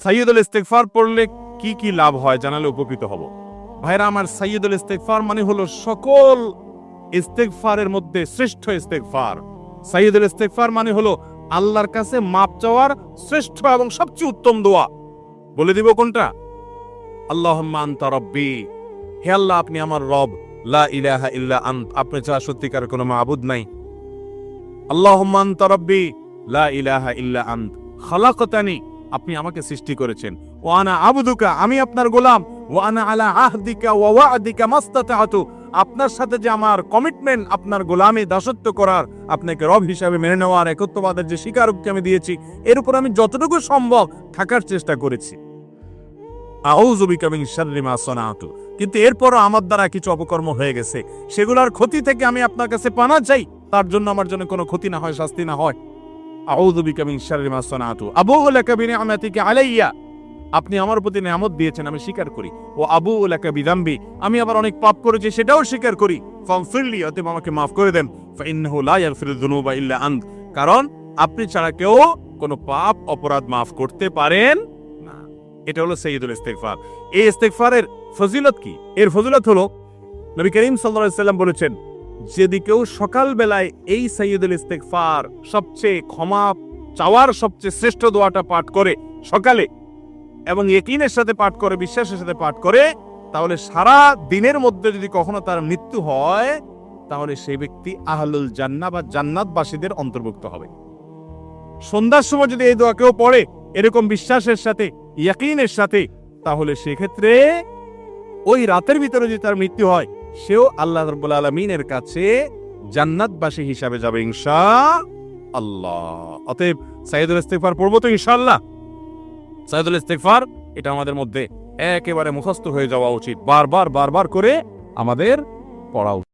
সাইয়্যিদুল ইস্তিগফার পড়লে কি কি লাভ হয় জানালে উপকৃত হব। ভাইরা আমার, সাইয়্যিদুল ইস্তিগফার মানে হলো সকল ইস্তিগফারের মধ্যে শ্রেষ্ঠ ইস্তিগফার। সাইয়্যিদুল ইস্তিগফার মানে হলো আল্লাহর কাছে মাপ চাওয়ার শ্রেষ্ঠ এবং সবচেয়ে উত্তম দোয়া। বলে দিব কোনটা? আল্লাহুম্মা আনতা রাব্বি, হে আল্লাহ আপনি আমার রব, লা ইলাহা ইল্লা আনত, আপনি ছাড়া সত্যিকার কোনো মাবুদ নাই। আল্লাহুম্মা আনতা রাব্বি লা ইলাহা ইল্লা আনত খালাকতানি, আপনি আমাকে সৃষ্টি করেছেন। ওয়া আনা আবদুকা, আমি আপনার গোলাম। ওয়া আনা আলা আহদিকা ওয়া ওয়া'দিকা মাস্তাতা'তু, আপনার সাথে যে আমার কমিটমেন্ট, আপনার গোলামি দাসত্ব করার, আপনাকে রব হিসাবে মেনে নেওয়ার, একত্ববাদের যে স্বীকারোক্তি আমি দিয়েছি, এর উপর আমি যতটুকু সম্ভব থাকার চেষ্টা করেছি। আউযু বিকা মিন শাররি মা সানাতু, কিন্তু এরপরও আমার দ্বারা কিছু অপকর্ম হয়ে গেছে, সেগুলোর ক্ষতি থেকে আমি আপনার কাছে পানাহ চাই, তার জন্য আমার জন্য কোনো ক্ষতি না হয়, শাস্তি না হয়। আউযু বিকা মিন শাররি মা সানাতু আবুউ লাকা বিনি'মাতিকা আলাইয়া, আপনি আমার প্রতি নিয়ামত দিয়েছেন, আমি স্বীকার করি। ও আবুউ লাকা বিযামবি, আমি আবার অনেক পাপ করেছি, সেটাও স্বীকার করি। ফাগফিরলি, অতএব আমাকে মাফ করে দেন। ফাইন্নাহু লা ইয়াগফিরুয যুনুবা ইল্লা আনত, কারণ আপনি ছাড়া কেউ কোনো পাপ অপরাধ মাফ করতে পারেন না। এটা হলো সাইয়্যিদুল ইস্তিগফার। এই ইস্তিগফারের ফজিলত কি? এর ফজিলত হলো নবী করিম সাল্লাল্লাহু আলাইহি ওয়াসাল্লাম বলেছেন, যদি কেউ সকাল বেলায় এই সাইয়্যিদুল ইস্তিগফার, সবচেয়ে ক্ষমা চাওয়ার সবচেয়ে শ্রেষ্ঠ দোয়াটা পাঠ করে সকালে, এবং ইয়াকিনের সাথে পাঠ করে, বিশ্বাসের সাথে পাঠ করে, তাহলে সারা দিনের মধ্যে যদি কখনো তার মৃত্যু হয়, তাহলে সেই ব্যক্তি আহলুল জান্নাহ বা জান্নাতবাসীদের অন্তর্ভুক্ত হবে। সন্ধ্যার সময় যদি এই দোয়া কেউ পড়ে এরকম বিশ্বাসের সাথে, ইয়াকিনের সাথে, তাহলে সেক্ষেত্রে ওই রাতের ভিতরে যদি তার মৃত্যু হয়, সেও আল্লাহ রাব্বুল আলামিনের কাছে জান্নাতবাসী হিসাবে যাবে ইনশাআল্লাহ। অতএব সাইয়্যিদুল ইস্তিগফার পড়বো তো ইনশাআল্লাহ। সাইয়্যিদুল ইস্তিগফার এটা আমাদের মধ্যে একেবারে মুখস্থ হয়ে যাওয়া উচিত, বারবার করে আমাদের পড়া উচিত।